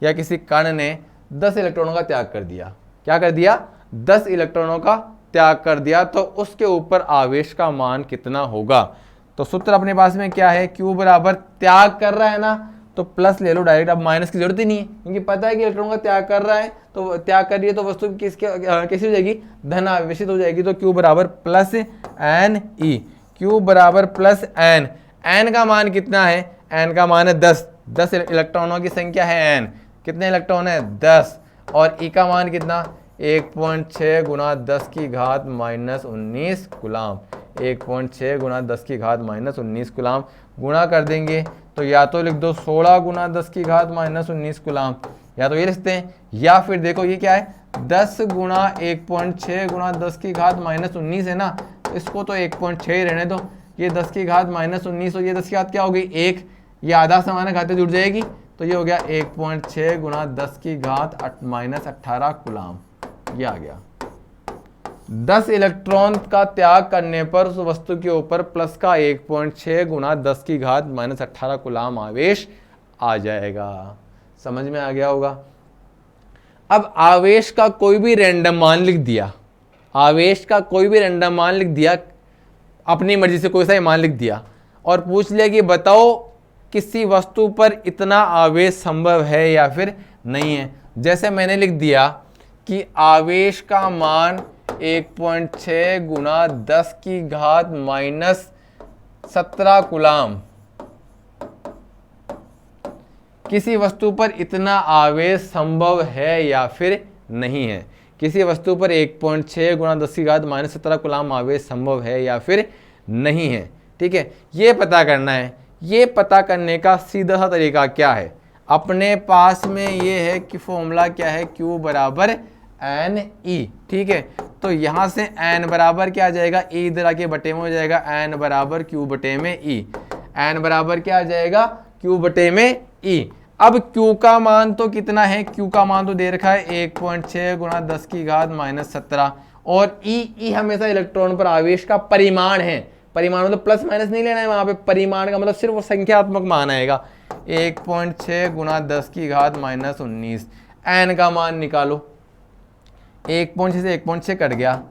या किसी कण ने 10 इलेक्ट्रॉनों का त्याग कर दिया। क्या कर दिया, 10 इलेक्ट्रॉनों का त्याग कर दिया, तो उसके ऊपर आवेश का मान कितना होगा। तो सूत्र अपने पास में क्या है, Q बराबर त्याग कर रहा है ना, तो प्लस ले लो डायरेक्ट, अब माइनस की जरूरत ही नहीं है, क्योंकि पता है कि इलेक्ट्रॉन का त्याग कर रहा है, तो त्याग कर रही है तो वस्तु कैसी हो जाएगी, धन आवेशित हो जाएगी। तो Q बराबर प्लस NE, Q बराबर प्लस N। N का मान कितना है, N का मान है 10, 10 इलेक्ट्रॉनों की संख्या है N, कितने इलेक्ट्रॉन है 10, और E का मान कितना, 1.6 गुना 10 की घात माइनस 19 गुलाम। 1.6 गुना 10 की घात माइनस 19 गुलाम गुणा कर देंगे तो या तो लिख दो 16 गुना 10 की घात माइनस 19 गुलाम, या तो ये लिखते हैं, या फिर देखो ये क्या है 10 गुना 1.6 गुना 10 की घात माइनस 19 है ना, तो इसको तो 1.6 ही रहने दो। ये 10 की घात माइनस 19 और ये 10 की घात क्या हो गई 1, ये आधा समान घाते जुड़ जाएगी तो ये हो गया 1.6 गुना 10 की घात माइनस 18 गुलाम, ये आ गया। 10 इलेक्ट्रॉन का त्याग करने पर उस वस्तु के ऊपर प्लस का 1.6 गुना 10 की घात माइनस 18 गुलाम आवेश आ जाएगा। समझ में आ गया होगा। अब आवेश का कोई भी रैंडम मान लिख दिया, आवेश का कोई भी रैंडम मान लिख दिया, अपनी मर्जी से कोई सा मान लिख दिया और पूछ लिया कि बताओ किसी वस्तु पर इतना आवेश संभव है या फिर नहीं है। जैसे मैंने लिख दिया कि आवेश का मान 1.6 गुना 10 की घात माइनस 17 गुलाम, किसी वस्तु पर इतना आवेश संभव है या फिर नहीं है। किसी वस्तु पर 1.6 गुना 10 की घात माइनस 17 गुलाम आवेश संभव है या फिर नहीं है। ठीक है, ये पता करना है। ये पता करने का सीधा सा तरीका क्या है, अपने पास में ये है कि फॉर्मूला क्या है, Q बराबर एन ई। ठीक है, तो यहाँ से n बराबर क्या आ जाएगा, E इधर आके बटे में हो जाएगा, n बराबर Q बटे में E। n बराबर क्या आ जाएगा, Q बटे में E। अब Q का मान तो कितना है, Q का मान तो दे रखा है 1.6 गुना 10 की घात माइनस 17 और E हमेशा इलेक्ट्रॉन पर आवेश का परिमाण है। परिमाण मतलब प्लस माइनस नहीं लेना है वहां पे, परिमाण का मतलब सिर्फ वो संख्यात्मक मान आएगा। 1.6 गुना 10 की घात माइनस 19, n का मान निकालो। 1.6 से 1.6 कट गया,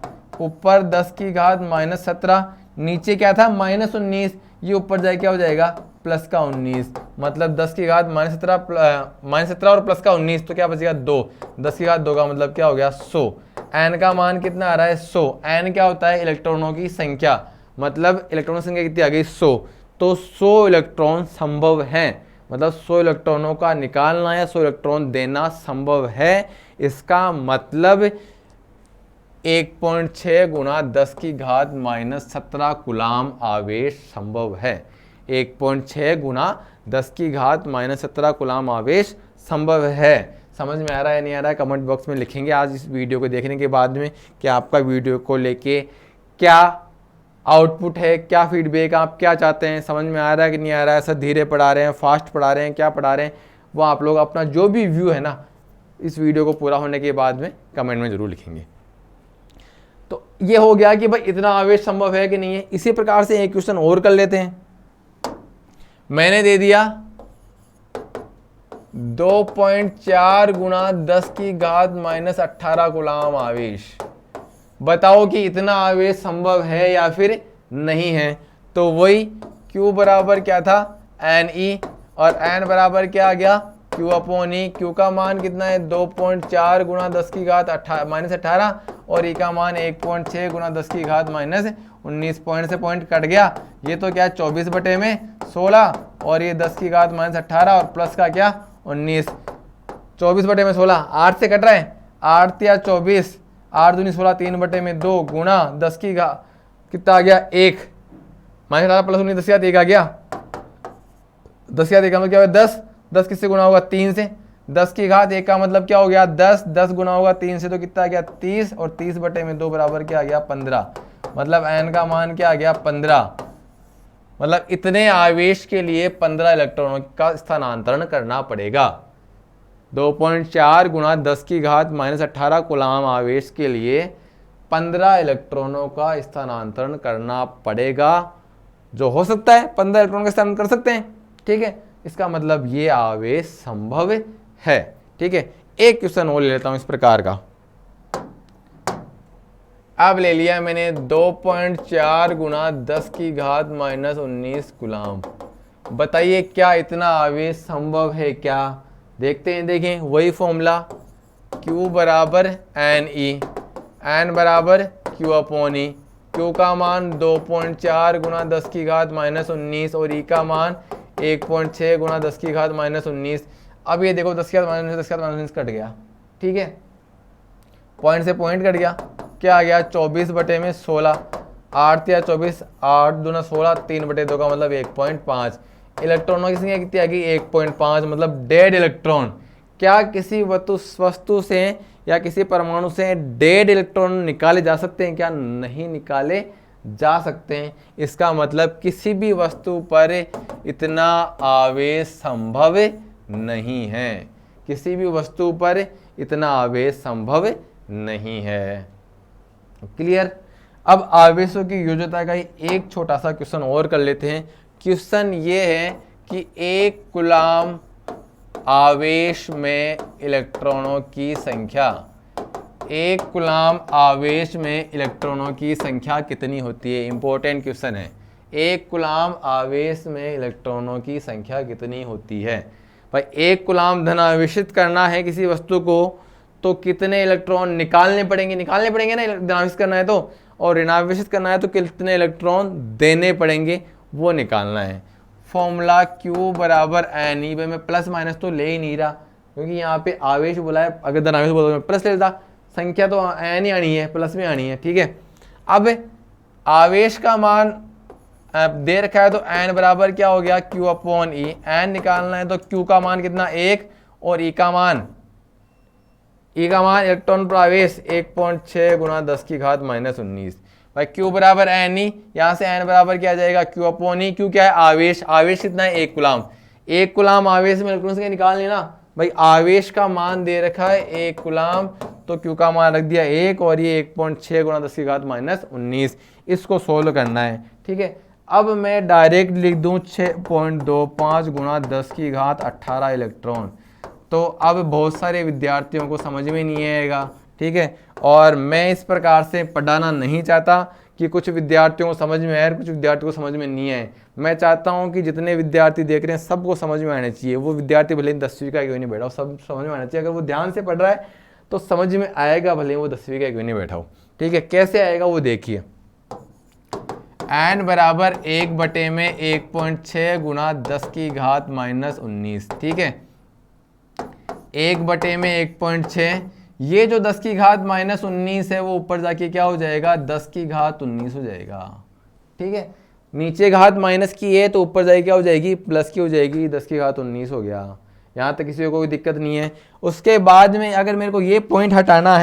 ऊपर 10 की घात माइनस 17, नीचे क्या था माइनस 19, ये ऊपर जाए क्या हो जाएगा प्लस का 19, मतलब 10 की घात माइनस 17 और प्लस का 19 तो क्या बचेगा 2, 10 की घात 2 का मतलब क्या हो गया 100। n का मान कितना आ रहा है 100। n क्या होता है, इलेक्ट्रॉनों की संख्या, मतलब इलेक्ट्रॉनों की संख्या कितनी आ गई 100, तो 100 इलेक्ट्रॉन संभव हैं, मतलब 100 इलेक्ट्रॉनों का निकालना या 100 इलेक्ट्रॉन देना संभव है। इसका मतलब 1.6 गुना 10 की घात माइनस 17 गुलाम आवेश संभव है। 1.6 गुना 10 की घात माइनस 17 गुलाम आवेश संभव है। समझ में आ रहा है नहीं आ रहा है, कमेंट बॉक्स में लिखेंगे आज इस वीडियो को देखने के बाद में कि आपका वीडियो को लेके क्या आउटपुट है, क्या फीडबैक, आप क्या चाहते हैं, समझ में आ रहा है कि नहीं आ रहा है, सर धीरे पढ़ा रहे हैं, फास्ट पढ़ा रहे हैं, क्या पढ़ा रहे हैं, वो आप लोग अपना जो भी व्यू है ना इस वीडियो को पूरा होने के बाद में कमेंट में ज़रूर लिखेंगे। तो ये हो गया कि भाई इतना आवेश संभव है कि नहीं है। इसी प्रकार से एक क्वेश्चन और कर लेते हैं। मैंने दे दिया 2.4 गुना 10 की घात माइनस 18 गुलाम आवेश, बताओ कि इतना आवेश संभव है या फिर नहीं है। तो वही Q बराबर क्या था एन ई, और n बराबर क्या आ गया Q अपॉन ई। Q का मान कितना है 2.4 गुना 10 की घात माइनस 18 और E का मान 1.6 गुना 10 की घात माइनस 19। पॉइंट से पॉइंट कट गया, ये तो क्या 24 बटे में 16 और ये 10 की घात माइनस 18 और प्लस का क्या 19। 24 बटे में 16, 8 से कट रहा है, 8 या 24, 8 दूनी 16, 3 बटे में 2 गुना 10 की घात कितना आ गया 1 माइनस 18 प्लस 19 10 की घात 1 आ गया। 10 की घात 1 का मतलब क्या होगा 10, 10 किससे गुना होगा 3 से, 10 की घात 1 का मतलब क्या हो गया 10, 10 गुना होगा 3 से तो कितना आ गया 30 और 30 बटे में 2 बराबर क्या आ गया 15, मतलब n का मान क्या आ गया 15। मतलब इतने आवेश के लिए 15 इलेक्ट्रॉनों का स्थानांतरण करना पड़ेगा। 2.4 गुना 10 की घात माइनस 18 कूलाम आवेश के लिए 15 इलेक्ट्रॉनों का स्थानांतरण करना पड़ेगा। जो हो सकता है 15 इलेक्ट्रॉन का स्थानांतरण कर सकते हैं। ठीक है, इसका मतलब ये आवेश संभव है। ठीक है, एक क्वेश्चन और ले लेता हूं इस प्रकार का। अब ले लिया मैंने 2.4 गुना 10 की घात माइनस 19 गुलाम, बताइए क्या इतना आवेश संभव है क्या। देखते हैं, देखें वही फॉर्मूला Q बराबर एन ई, एन बराबर Q अपॉन ई। Q का मान 2.4 गुना 10 की घात माइनस 19 और E का मान 1.6 गुना 10 की घात माइनस 19। अब ये देखो 10 की घात माइनस 10 की घात माइनस 19 कट गया। ठीक है, पॉइंट से पॉइंट कट गया, क्या आ गया 24/16, 8 या 24, 8 दूना 16, 3/2 का मतलब 1.5। इलेक्ट्रॉनों की संख्या कितनी आ गई 1.5, मतलब डेड इलेक्ट्रॉन। क्या किसी वस्तु से या किसी परमाणु से डेड इलेक्ट्रॉन निकाले जा सकते हैं? क्या नहीं निकाले जा सकते हैं। इसका मतलब किसी भी वस्तु पर इतना आवेश संभव नहीं है, किसी भी वस्तु पर इतना आवेश संभव नहीं है। क्लियर। अब आवेशों की योज्यता का एक छोटा सा क्वेश्चन और कर लेते हैं। क्वेश्चन ये है कि 1 कूलाम आवेश में इलेक्ट्रॉनों की संख्या, 1 कूलाम आवेश में इलेक्ट्रॉनों की संख्या कितनी होती है? इंपॉर्टेंट क्वेश्चन है। 1 कूलाम आवेश में इलेक्ट्रॉनों की संख्या कितनी होती है? भाई 1 कूलाम धनावेशित करना है किसी वस्तु को तो कितने इलेक्ट्रॉन निकालने पड़ेंगे ना, धनावेशित करना है तो, और ऋणावेशित करना है तो कितने इलेक्ट्रॉन देने पड़ेंगे वो निकालना है। फॉर्मूला Q बराबर NE। भाई मैं प्लस माइनस तो ले ही नहीं रहा क्योंकि यहाँ पे आवेश बोला है, अगर धनावेश बोला तो मैं प्लस ले लेता, संख्या तो N ही आनी है, प्लस में आनी है। ठीक है, अब आवेश का मान दे रखा है तो N बराबर क्या हो गया Q/E। N निकालना है तो Q का मान कितना 1 और E का मान इलेक्ट्रॉन पर आवेश 1.6 गुणा 10⁻⁻19। भाई Q बराबर NE, यहाँ से N बराबर क्या आ जाएगा Q/E। Q क्या है? आवेश। आवेश कितना है 1 कूलाम। 1 कूलाम आवेश में इलेक्ट्रॉन से निकाल लेना। भाई आवेश का मान दे रखा है 1 कूलाम तो Q का मान रख दिया 1 और ये 1.6 गुणा 10⁻⁻19। इसको सोल्व करना है। ठीक है, अब मैं डायरेक्ट लिख दूं 6.25 गुणा 10⁻18 इलेक्ट्रॉन, तो अब बहुत सारे विद्यार्थियों को समझ में नहीं आएगा। ठीक है, और मैं इस प्रकार से पढ़ाना नहीं चाहता कि कुछ विद्यार्थियों को समझ में आए, कुछ विद्यार्थियों को समझ में नहीं आए। मैं चाहता हूं कि जितने विद्यार्थी देख रहे हैं सबको समझ में आना चाहिए। वो विद्यार्थी भले 10वीं का क्यों नहीं बैठा हो, सब समझ में आना चाहिए। अगर वो ध्यान से पढ़ रहा है तो समझ में आएगा, भले वो 10वीं का क्यों नहीं बैठा हो। ठीक है, कैसे आएगा वो देखिए। N बराबर 1/1.6 गुणा 10⁻⁻19। ठीक है, 1/1.6, ये जो 10⁻⁻19 है वो ऊपर जाके क्या हो जाएगा 10⁻19 हो जाएगा। ठीक है, नीचे घात माइनस की है तो ऊपर जाके क्या हो जाएगी प्लस की हो जाएगी, 10⁻19 हो गया। यहाँ तक किसी को कोई दिक्कत नहीं है। उसके बाद में अगर मेरे को ये पॉइंट हटाना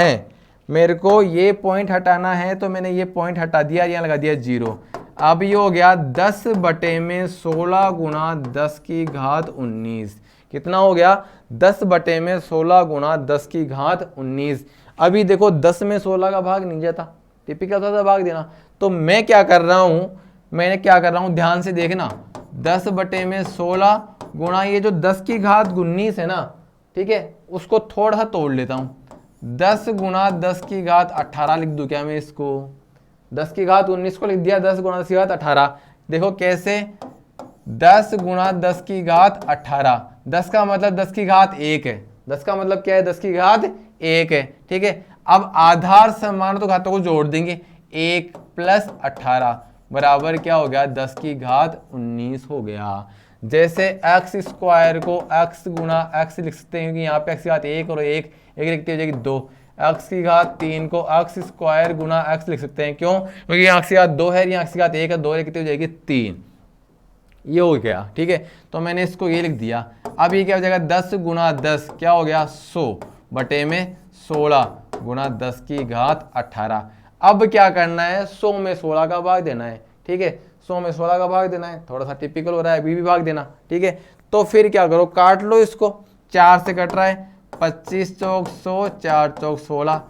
है, तो मैंने ये पॉइंट हटा दिया, यहाँ लगा दिया 0। अब ये हो गया 10/16 गुणा 10⁻19। कितना हो गया 10/16 गुणा 10⁻19। अभी देखो 10 में 16 का भाग नहीं जाता, टिपिकल होता था भाग देना। तो मैं क्या कर रहा हूँ, ध्यान से देखना। 10/16 गुणा ये जो 10⁻19 है ना, ठीक है, उसको थोड़ा सा तोड़ लेता हूँ। 10 गुणा 10⁻18 लिख दूं क्या मैं इसको? 10⁻19 को लिख दिया 10 गुणा 10⁻18। देखो कैसे, 10 गुणा 10⁻18, 10 का मतलब 10⁻1 है। 10 का मतलब क्या है 10⁻1 है। ठीक है, अब आधार समान तो घातों को जोड़ देंगे, 1 + 18 बराबर क्या हो गया 10⁻19 हो गया। जैसे x स्क्वायर को x गुणा x लिख सकते हैं, क्योंकि यहाँ पे x⁻1 और 1 लिखते हो जाएगी 2। x⁻3 को x स्क्वायर गुणा x लिख सकते हैं, क्यों? क्योंकि यहाँ x⁻2 है, यहाँ x⁻1 है, 2 लिखते हो जाएगी 3। ये हो गया। ठीक है, तो मैंने इसको ये लिख दिया। अब ये क्या हो जाएगा 10 गुणा 10 क्या हो गया 100/16 गुणा 10⁻18। अब क्या करना है 100 में 16 का भाग देना है। ठीक है, 100 में 16 का भाग देना है, थोड़ा सा टिपिकल हो रहा है, अभी भी भाग देना। ठीक है, तो फिर क्या करो, काट लो इसको, 4 से कट रहा है, 25 चौक 100, 4 चौक 16,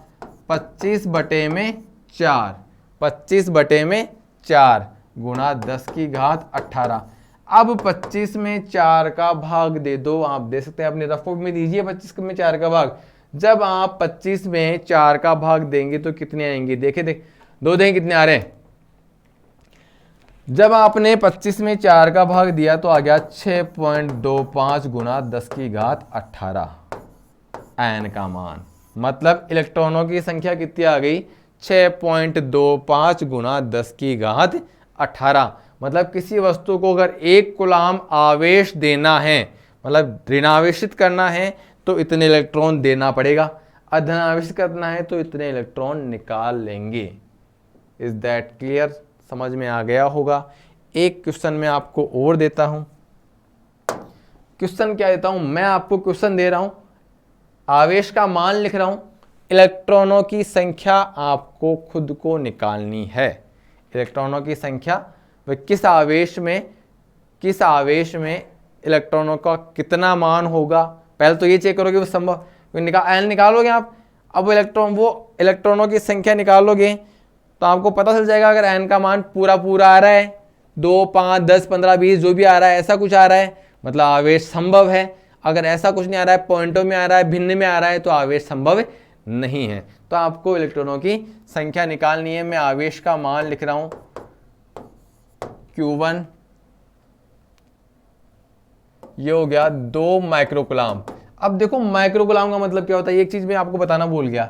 25/4, 25/4 गुणा 10⁻18। अब 25 में 4 का भाग दे दो, आप दे सकते हैं अपने रफ कॉपी में दीजिए 25 में 4 का भाग। जब आप 25 में 4 का भाग देंगे तो कितने आएंगे, देखे देख 2 दें कितने आ रहे हैं। जब आपने 25 में 4 का भाग दिया तो आ गया 6.25 गुणा 10⁻18 N का मान। मतलब इलेक्ट्रॉनों की संख्या कितनी आ गई 6.25 गुणा 10⁻18। मतलब किसी वस्तु को अगर 1 कूलाम आवेश देना है, मतलब ऋणावेशित करना है, तो इतने इलेक्ट्रॉन देना पड़ेगा। अधनावेश करना है तो इतने इलेक्ट्रॉन निकाल लेंगे। Is that clear? समझ में आ गया होगा। एक क्वेश्चन मैं आपको और देता हूं। क्वेश्चन क्या देता हूं मैं आपको? क्वेश्चन दे रहा हूं, आवेश का मान लिख रहा हूं, इलेक्ट्रॉनों की संख्या आपको खुद को निकालनी है। इलेक्ट्रॉनों की संख्या, वह किस आवेश में इलेक्ट्रॉनों का कितना मान होगा। पहले तो ये चेक करोगे वो संभव एन निकालोगे आप। अब वो इलेक्ट्रॉनों की संख्या निकालोगे तो आपको पता चल जाएगा। अगर एन का मान पूरा आ रहा है, 2, 5, 10, 15, 20 जो भी आ रहा है, ऐसा कुछ आ रहा है, मतलब आवेश संभव है। अगर ऐसा कुछ नहीं आ रहा है, पॉइंटों में आ रहा है, भिन्न में आ रहा है, तो आवेश संभव नहीं है। तो आपको इलेक्ट्रॉनों की संख्या निकालनी है। मैं आवेश का मान लिख रहा हूं Q1, ये हो गया 2 माइक्रोकुलाम। अब देखो माइक्रोकुलाम का मतलब क्या होता है, एक चीज मैं आपको बताना भूल गया।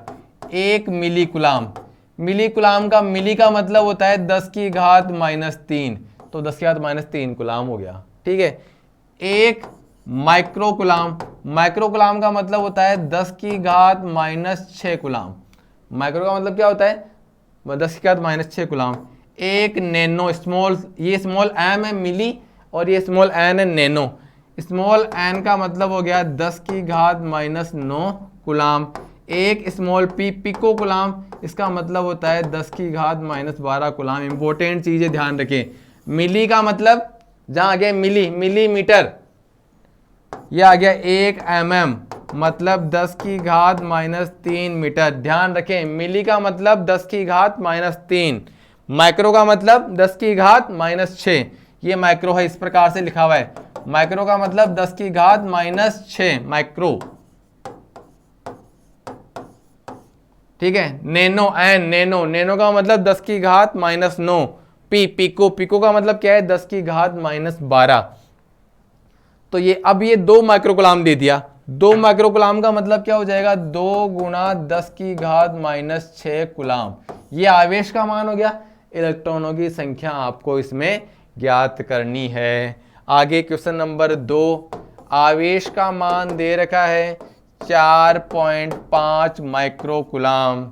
1 मिलीकुलाम, मिलीकुलाम का मिली का मतलब होता है 10 की घात -3, तो 10 की घात -3 कुलाम हो गया। ठीक है। 1 माइक्रोकुलाम, माइक्रोकुलाम का मतलब होता है 10 की घात -6 कुलाम। माइक्रो का मतलब क्या होता है? 10 की घात -6 कुलाम। 1 नैनो, स्मॉल, ये स्मॉल m है मिली और ये स्मॉल n है नैनो। स्मॉल n का मतलब हो गया 10 की घात -9 coulomb. 1 small p pico coulomb, इसका मतलब होता है 10 की घात -12 कुलाम। इंपॉर्टेंट चीजें ध्यान रखें। मिली का मतलब जहां आ गया मिली, मिलीमीटर, ये आ गया 1 mm, मतलब 10 की घात -3 मीटर। ध्यान रखें, मिली का मतलब 10 की घात -3, माइक्रो का मतलब 10 की घात -6। ये माइक्रो है, इस प्रकार से लिखा हुआ है। माइक्रो का मतलब 10 की घात -6 माइक्रो। ठीक है। नैनो, एन नैनो, नैनो का मतलब 10 की घात -9। पी पिको, पिको का मतलब क्या है? 10 की घात -12। तो ये अब ये 2 माइक्रोकुलाम दे दिया। 2 माइक्रोकुलाम का मतलब क्या हो जाएगा? 2 गुणा 10 की घात -6 कुलाम। ये आवेश का मान हो गया। इलेक्ट्रॉनों की संख्या आपको इसमें ज्ञात करनी है। आगे क्वेश्चन नंबर 2, आवेश का मान दे रखा है 4.5 माइक्रोकुलाम।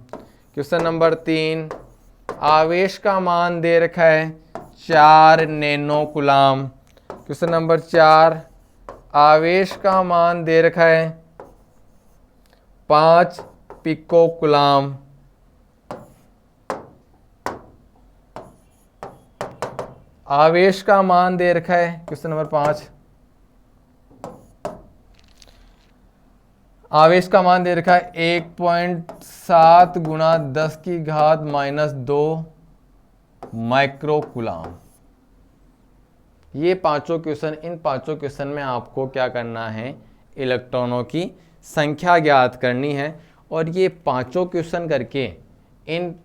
क्वेश्चन नंबर 3, आवेश का मान दे रखा है 4 नैनो कुलाम। क्वेश्चन नंबर 4, आवेश का मान दे रखा है 5 पिको कुलाम। आवेश का मान दे रखा है, क्वेश्चन नंबर 5, आवेश का मान दे रखा है 1.7 गुणा 10 की घात -2 माइक्रोकुलाम। ये पांचों क्वेश्चन, इन पांचों क्वेश्चन में आपको क्या करना है? इलेक्ट्रॉनों की संख्या ज्ञात करनी है। और ये पांचों क्वेश्चन करके इन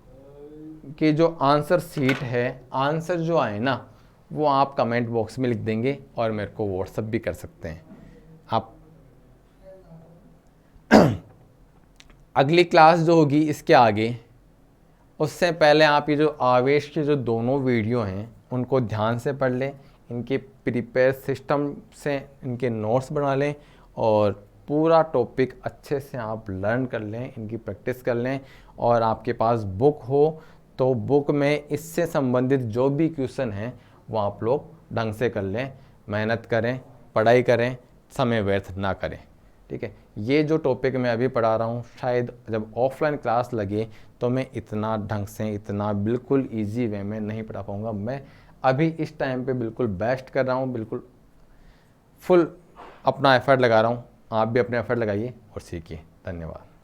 के जो आंसर सीट है, आंसर जो आए ना, वो आप कमेंट बॉक्स में लिख देंगे और मेरे को व्हाट्सअप भी कर सकते हैं आप। अगली क्लास जो होगी इसके आगे, उससे पहले आप ये जो आवेश के जो दोनों वीडियो हैं उनको ध्यान से पढ़ लें, इनके प्रिपेयर सिस्टम से इनके नोट्स बना लें और पूरा टॉपिक अच्छे से आप लर्न कर लें, इनकी प्रैक्टिस कर लें। और आपके पास बुक हो तो बुक में इससे संबंधित जो भी क्वेश्चन हैं वो आप लोग ढंग से कर लें, मेहनत करें, पढ़ाई करें, समय व्यर्थ ना करें। ठीक है। ये जो टॉपिक मैं अभी पढ़ा रहा हूँ, शायद जब ऑफलाइन क्लास लगे तो मैं इतना ढंग से, इतना बिल्कुल इजी वे में नहीं पढ़ा पाऊँगा। मैं अभी इस टाइम पे बिल्कुल बेस्ट कर रहा हूँ, बिल्कुल फुल अपना एफर्ट लगा रहा हूँ। आप भी अपने एफर्ट लगाइए और सीखिए। धन्यवाद।